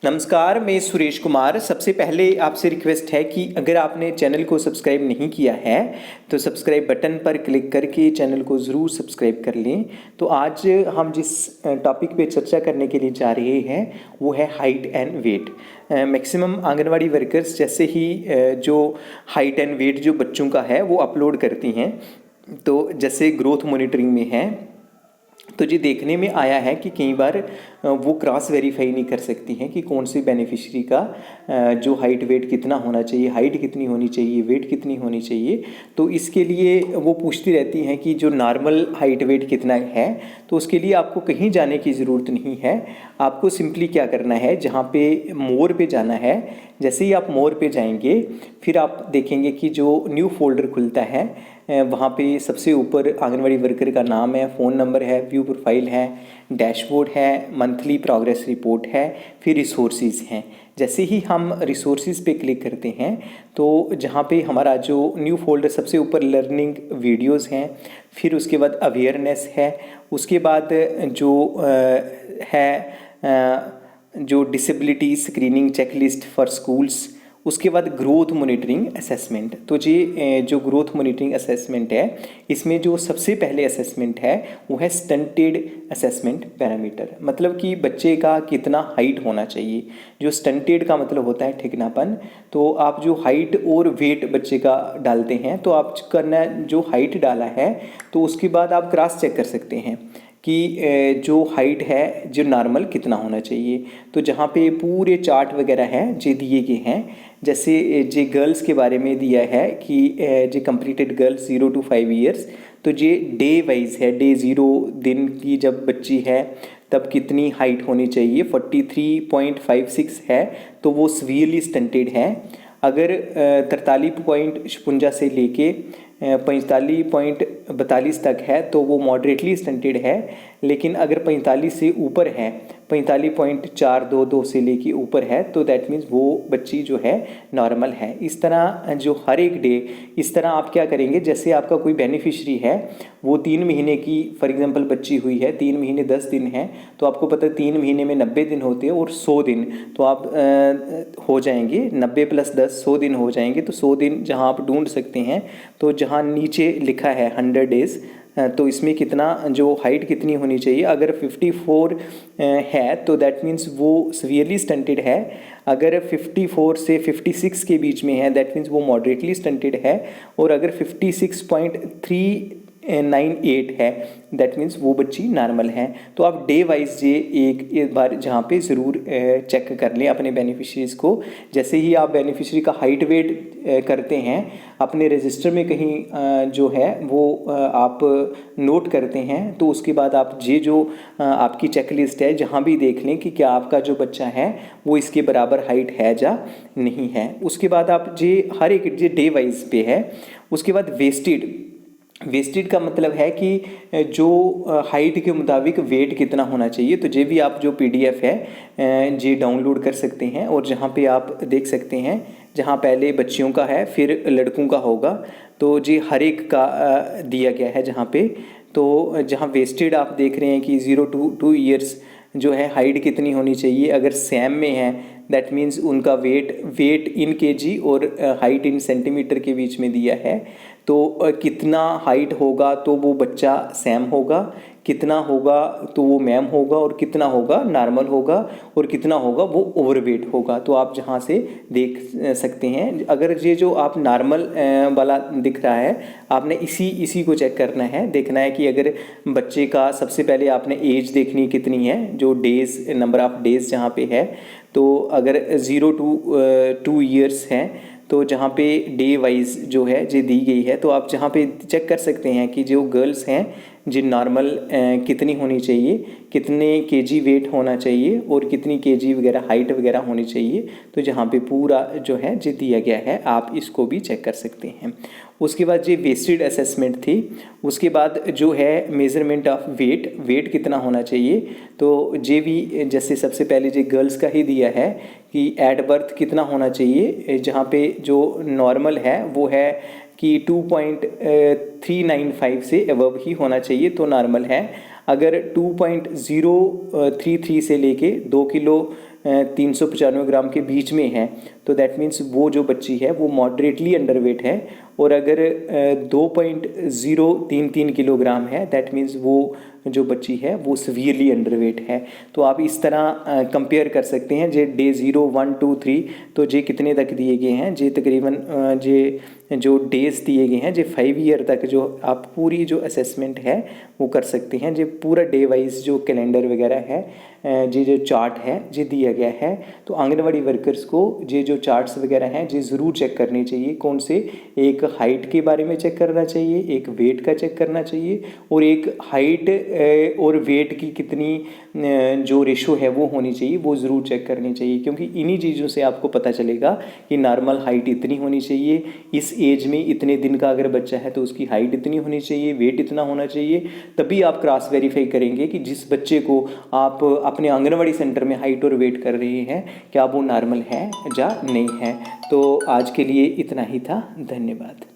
नमस्कार, मैं सुरेश कुमार। सबसे पहले आपसे रिक्वेस्ट है कि अगर आपने चैनल को सब्सक्राइब नहीं किया है तो सब्सक्राइब बटन पर क्लिक करके चैनल को ज़रूर सब्सक्राइब कर लें। तो आज हम जिस टॉपिक पे चर्चा करने के लिए जा रहे हैं वो है height and weight. Maximum anganwadi workers जैसे ही जो हाइट एंड वेट जो बच्चों का है वो अपलोड करती हैं, तो जैसे ग्रोथ मॉनिटरिंग में है तो ये देखने में आया है कि कई बार वो क्रॉस वेरीफाई नहीं कर सकती हैं कि कौन सी बेनिफिशियरी का जो हाइट वेट कितना होना चाहिए, हाइट कितनी होनी चाहिए, वेट कितनी होनी चाहिए। तो इसके लिए वो पूछती रहती हैं कि जो नॉर्मल हाइट वेट कितना है। तो उसके लिए आपको कहीं जाने की ज़रूरत नहीं है। आपको सिंपली क्या करना है, जहाँ पे मोर पे जाना है, जैसे ही आप मोर पे जाएंगे फिर आप देखेंगे कि जो न्यू फोल्डर खुलता है वहाँ पे सबसे ऊपर आंगनवाड़ी वर्कर का नाम है, फ़ोन नंबर है, व्यू प्रोफाइल है, डैशबोर्ड है, मंथली प्रोग्रेस रिपोर्ट है, फिर रिसोर्सेज हैं। जैसे ही हम रिसोर्सेज पे क्लिक करते हैं तो जहाँ पे हमारा जो न्यू फोल्डर सबसे ऊपर लर्निंग वीडियोस हैं, फिर उसके बाद अवेयरनेस है, उसके बाद जो जो disability screening checklist for schools, उसके बाद ग्रोथ मॉनिटरिंग असेसमेंट। तो ये जो ग्रोथ मॉनिटरिंग असेसमेंट है इसमें जो सबसे पहले असेसमेंट है वो है स्टंटेड असेसमेंट पैरामीटर, मतलब कि बच्चे का कितना हाइट होना चाहिए। जो स्टंटेड का मतलब होता है ठिकनापन। तो आप जो हाइट और वेट बच्चे का डालते हैं तो आप करना जो हाइट डाला है तो उसके बाद आप क्रॉस चेक कर सकते हैं कि जो हाइट है जो नॉर्मल कितना होना चाहिए। तो जहाँ पे पूरे चार्ट वगैरह हैं जो दिए गए हैं, जैसे जे गर्ल्स के बारे में दिया है कि जे कंप्लीटेड गर्ल्स 0 to 5 ईयर्स, तो जे डे वाइज है, डे 0 दिन की जब बच्ची है तब कितनी हाइट होनी चाहिए। 43.56 है तो वो सीवियरली स्टंटेड है। अगर 43.56 से लेके 45.42 तक है तो वो मॉडरेटली स्टंटेड है। लेकिन अगर 45 से ऊपर है, 45.422 से लेके ऊपर है, तो दैट मीन्स वो बच्ची जो है नॉर्मल है। इस तरह जो हर एक डे, इस तरह आप क्या करेंगे, जैसे आपका कोई बेनिफिशरी है वो 3 महीने की फॉर एग्जांपल बच्ची हुई है, 3 महीने 10 दिन है, तो आपको पता है 3 महीने में 90 दिन होते हैं और 100 दिन, तो आप हो जाएंगे 90 + 10 100 दिन हो जाएंगे। तो 100 दिन जहाँ आप ढूंढ सकते हैं, तो जहाँ नीचे लिखा है 100 डेज़, तो इसमें कितना जो हाइट कितनी होनी चाहिए। अगर 54 है तो दैट मीन्स वो सीवियरली स्टंटेड है। अगर 54 से 56 के बीच में है दैट मीन्स वो मॉडरेटली स्टंटेड है। और अगर 56.398 है दैट मीन्स वो बच्ची नॉर्मल है। तो आप डे वाइज ये एक बार जहाँ पे ज़रूर चेक कर लें अपने बेनिफिशरीज़ को। जैसे ही आप बेनिफिशरी का हाइट वेट करते हैं अपने रजिस्टर में कहीं जो है वो आप नोट करते हैं, तो उसके बाद आप ये जो आपकी चेकलिस्ट है जहाँ भी देख लें कि क्या आपका जो बच्चा है वो इसके बराबर हाइट है या नहीं है। उसके बाद आप ये हर एक ये डे वाइज पे है। उसके बाद वेस्टेड का मतलब है कि जो हाइट के मुताबिक वेट कितना होना चाहिए। तो ये भी आप जो PDF है ये डाउनलोड कर सकते हैं और जहाँ पे आप देख सकते हैं, जहाँ पहले बच्चियों का है फिर लड़कों का होगा, तो ये हर एक का दिया गया है जहाँ पे। तो जहाँ वेस्टेड आप देख रहे हैं कि 0 to 2 ईयर्स जो है हाइट कितनी होनी चाहिए। अगर सेम में है दैट मीन्स उनका वेट इन केजी और हाइट इन सेंटीमीटर के बीच में दिया है। तो कितना हाइट होगा तो वो बच्चा सेम होगा, कितना होगा तो वो मैम होगा, और कितना होगा नॉर्मल होगा, और कितना होगा वो ओवरवेट होगा। तो आप जहाँ से देख सकते हैं, अगर ये जो आप नॉर्मल वाला दिख रहा है आपने इसी को चेक करना है, देखना है कि अगर बच्चे का सबसे पहले आपने एज देखनी कितनी है, जो डेज़ नंबर ऑफ़ डेज़ जहाँ पे है। तो अगर 0 to 2 ईयर्स है तो जहाँ पे डे वाइज जो है ये दी गई है, तो आप जहाँ पे चेक कर सकते हैं कि जो गर्ल्स हैं जी नॉर्मल कितनी होनी चाहिए, कितने केजी वेट होना चाहिए और कितनी केजी वगैरह हाइट वगैरह होनी चाहिए। तो जहाँ पे पूरा जो है जो दिया गया है आप इसको भी चेक कर सकते हैं। उसके बाद ये वेस्टेड असेसमेंट थी। उसके बाद जो है मेज़रमेंट ऑफ वेट कितना होना चाहिए। तो ये भी जैसे सबसे पहले जो गर्ल्स का ही दिया है कि एट बर्थ कितना होना चाहिए, जहाँ पे जो नॉर्मल है वो है कि 2.395 से अबव ही होना चाहिए तो नॉर्मल है। अगर 2.033 से लेके 2 किलो 395 ग्राम के बीच में है तो दैट मीन्स वो जो बच्ची है वो मॉडरेटली अंडरवेट है। और अगर 2.033 किलोग्राम है दैट मीन्स वो जो बच्ची है वो सीवियरली अंडरवेट है। तो आप इस तरह कंपेयर कर सकते हैं जे डे 0, 1, 2, 3 तो जे कितने तक दिए गए हैं, जे तकरीबन जे जो डेज दिए गए हैं जे 5 ईयर तक जो आप पूरी जो असेसमेंट है वो कर सकते हैं। जो पूरा डे वाइज जो कैलेंडर वगैरह है जे जो चार्ट है जे दिया गया है तो आंगनवाड़ी वर्कर्स को जे जो चार्ट्स वगैरह हैं जे ज़रूर चेक करने चाहिए। कौन से, एक हाइट के बारे में चेक करना चाहिए, एक वेट का चेक करना चाहिए और एक हाइट और वेट की कितनी जो रेशो है वो होनी चाहिए वो ज़रूर चेक करनी चाहिए। क्योंकि इन्हीं चीज़ों से आपको पता चलेगा कि नॉर्मल हाइट इतनी होनी चाहिए, इस एज में इतने दिन का अगर बच्चा है तो उसकी हाइट इतनी होनी चाहिए, वेट इतना होना चाहिए। तभी आप क्रॉस वेरीफाई करेंगे कि जिस बच्चे को आप अपने आंगनवाड़ी सेंटर में हाइट और वेट कर रहे हैं क्या वो नॉर्मल है या नहीं है। तो आज के लिए इतना ही था, धन्यवाद।